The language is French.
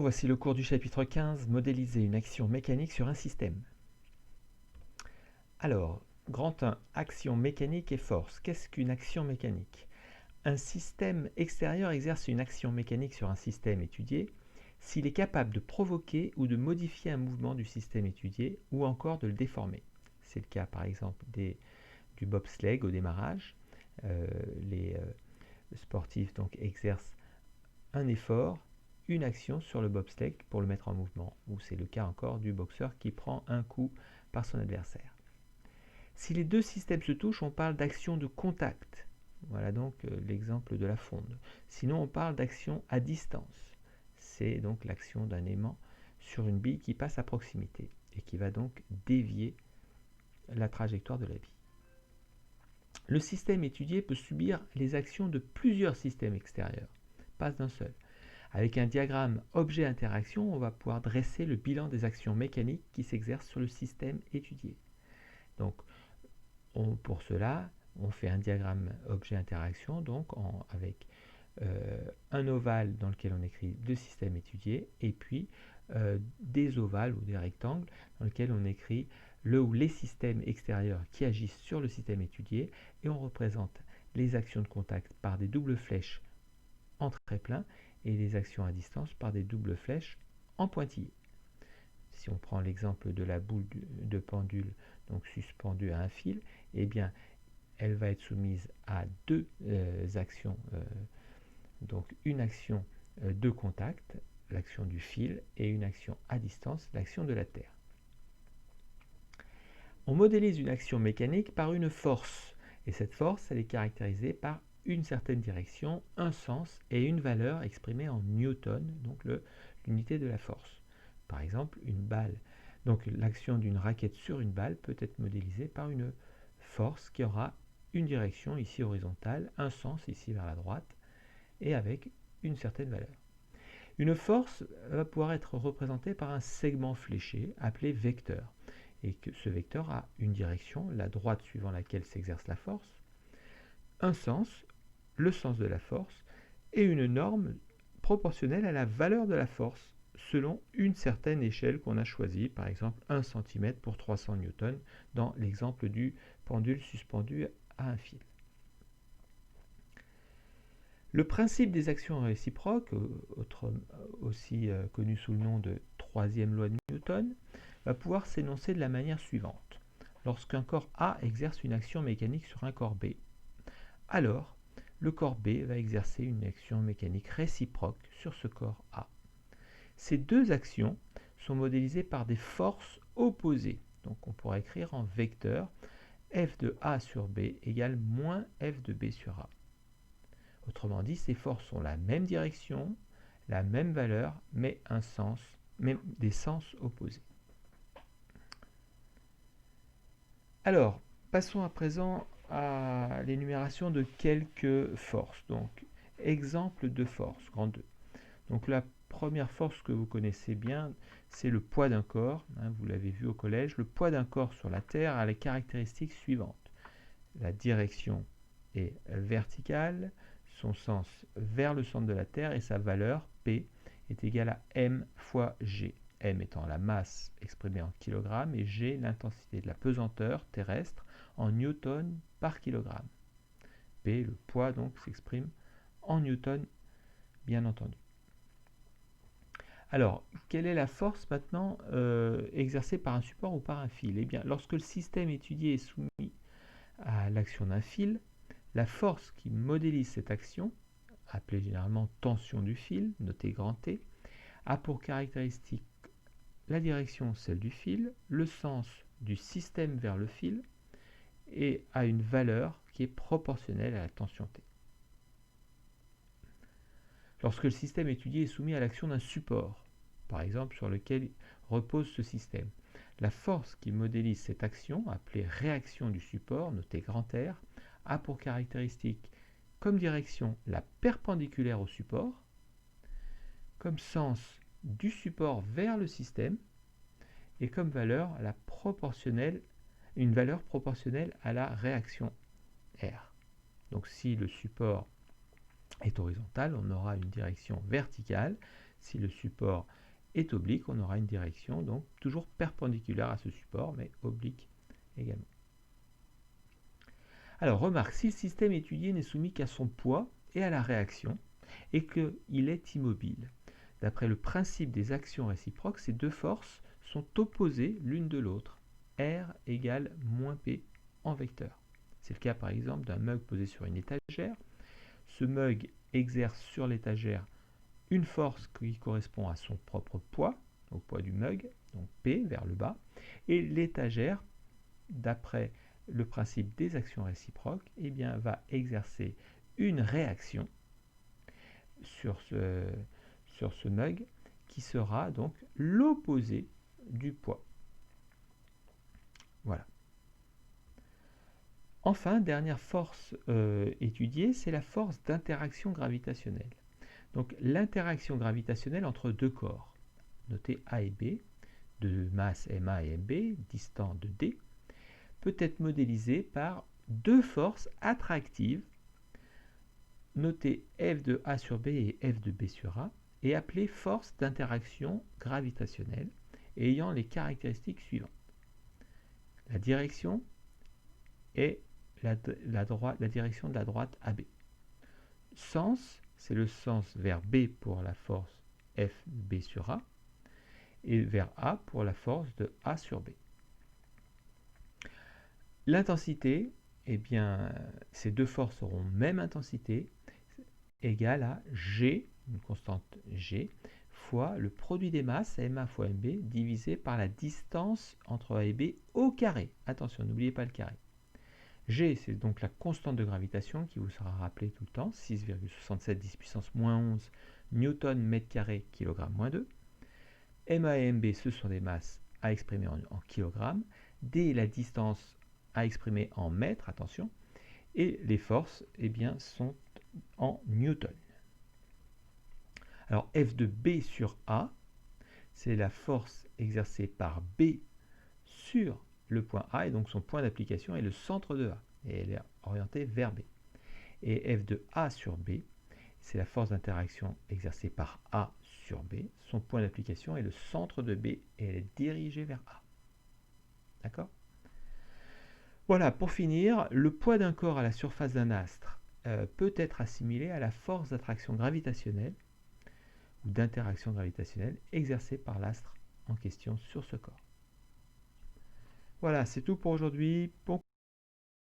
Voici le cours du chapitre 15, modéliser une action mécanique sur un système. Alors, grand 1, action mécanique et force. Qu'est-ce qu'une action mécanique? Un système extérieur exerce une action mécanique sur un système étudié s'il est capable de provoquer ou de modifier un mouvement du système étudié ou encore de le déformer. C'est le cas par exemple du bobsleigh au démarrage. Les sportifs donc exercent un effort, une action sur le bobsleigh pour le mettre en mouvement, ou c'est le cas encore du boxeur qui prend un coup par son adversaire. Si les deux systèmes se touchent, on parle d'action de contact. Voilà donc l'exemple de la fonde. Sinon, on parle d'action à distance. C'est donc l'action d'un aimant sur une bille qui passe à proximité et qui va donc dévier la trajectoire de la bille. Le système étudié peut subir les actions de plusieurs systèmes extérieurs, pas d'un seul. Avec un diagramme objet-interaction, on va pouvoir dresser le bilan des actions mécaniques qui s'exercent sur le système étudié. Donc, pour cela, on fait un diagramme objet-interaction avec un ovale dans lequel on écrit le système étudié et puis des ovales ou des rectangles dans lesquels on écrit le ou les systèmes extérieurs qui agissent sur le système étudié et on représente les actions de contact par des doubles flèches en trait plein et les actions à distance par des doubles flèches en pointillés. Si on prend l'exemple de la boule de pendule donc suspendue à un fil, eh bien elle va être soumise à deux actions, donc une action de contact, l'action du fil, et une action à distance, l'action de la terre. On modélise une action mécanique par une force, et cette force, elle est caractérisée par une certaine direction, un sens et une valeur exprimée en newton, donc l'unité de la force. Par exemple, une balle. Donc l'action d'une raquette sur une balle peut être modélisée par une force qui aura une direction ici horizontale, un sens ici vers la droite, et avec une certaine valeur. Une force va pouvoir être représentée par un segment fléché appelé vecteur, et que ce vecteur a une direction, la droite suivant laquelle s'exerce la force, un sens, le sens de la force, et une norme proportionnelle à la valeur de la force selon une certaine échelle qu'on a choisie, par exemple 1 cm pour 300 newtons dans l'exemple du pendule suspendu à un fil. Le principe des actions réciproques, aussi connu sous le nom de troisième loi de Newton, va pouvoir s'énoncer de la manière suivante. Lorsqu'un corps A exerce une action mécanique sur un corps B, alors le corps B va exercer une action mécanique réciproque sur ce corps A. Ces deux actions sont modélisées par des forces opposées. Donc on pourra écrire en vecteur F de A sur B égale moins F de B sur A. Autrement dit, ces forces ont la même direction, la même valeur, mais des sens opposés. Alors, passons à présent à l'énumération de quelques forces. Donc, exemple de force, grand 2. Donc, la première force que vous connaissez bien, c'est le poids d'un corps. Vous l'avez vu au collège. Le poids d'un corps sur la Terre a les caractéristiques suivantes. La direction est verticale, son sens vers le centre de la Terre et sa valeur, P, est égale à m fois g. M étant la masse exprimée en kilogrammes et G l'intensité de la pesanteur terrestre en newton par kilogramme. P, le poids donc, s'exprime en newton, bien entendu. Alors, quelle est la force maintenant exercée par un support ou par un fil? Eh bien, lorsque le système étudié est soumis à l'action d'un fil, la force qui modélise cette action, appelée généralement tension du fil, notée grand T, a pour caractéristique la direction, celle du fil, le sens du système vers le fil, et a une valeur qui est proportionnelle à la tension T. Lorsque le système étudié est soumis à l'action d'un support, par exemple sur lequel repose ce système, la force qui modélise cette action, appelée réaction du support, notée grand R, a pour caractéristique comme direction la perpendiculaire au support, comme sens du support vers le système et comme valeur une valeur proportionnelle à la réaction R. Donc si le support est horizontal, on aura une direction verticale. Si le support est oblique, on aura une direction donc toujours perpendiculaire à ce support, mais oblique également. Alors remarque, si le système étudié n'est soumis qu'à son poids et à la réaction, et qu'il est immobile, d'après le principe des actions réciproques, ces deux forces sont opposées l'une de l'autre. R égale moins P en vecteur. C'est le cas par exemple d'un mug posé sur une étagère. Ce mug exerce sur l'étagère une force qui correspond à son propre poids, au poids du mug, donc P vers le bas, et l'étagère, d'après le principe des actions réciproques, eh bien, va exercer une réaction sur ce mug qui sera donc l'opposé du poids. Voilà. Enfin, dernière force étudiée, c'est la force d'interaction gravitationnelle. Donc l'interaction gravitationnelle entre deux corps, notez A et B, de masse MA et MB, distants de D, peut être modélisée par deux forces attractives, notées F de A sur B et F de B sur A, et appelées forces d'interaction gravitationnelle, ayant les caractéristiques suivantes. La direction est la direction de la droite AB. Sens, c'est le sens vers B pour la force FB sur A, et vers A pour la force de A sur B. L'intensité, eh bien, ces deux forces auront même intensité, égale à G, une constante G, fois le produit des masses, MA fois MB, divisé par la distance entre A et B au carré. Attention, n'oubliez pas le carré. G, c'est donc la constante de gravitation qui vous sera rappelée tout le temps, 6,67 10 puissance moins 11 newton mètre carré kilogramme moins 2. MA et MB, ce sont des masses à exprimer en kilogrammes. D est la distance à exprimer en mètres, attention. Et les forces, eh bien, sont en newton. Alors F de B sur A, c'est la force exercée par B sur le point A, et donc son point d'application est le centre de A, et elle est orientée vers B. Et F de A sur B, c'est la force d'interaction exercée par A sur B, son point d'application est le centre de B, et elle est dirigée vers A. D'accord ? Voilà, pour finir, le poids d'un corps à la surface d'un astre peut être assimilé à la force d'attraction gravitationnelle ou d'interaction gravitationnelle exercée par l'astre en question sur ce corps. Voilà, c'est tout pour aujourd'hui. Bon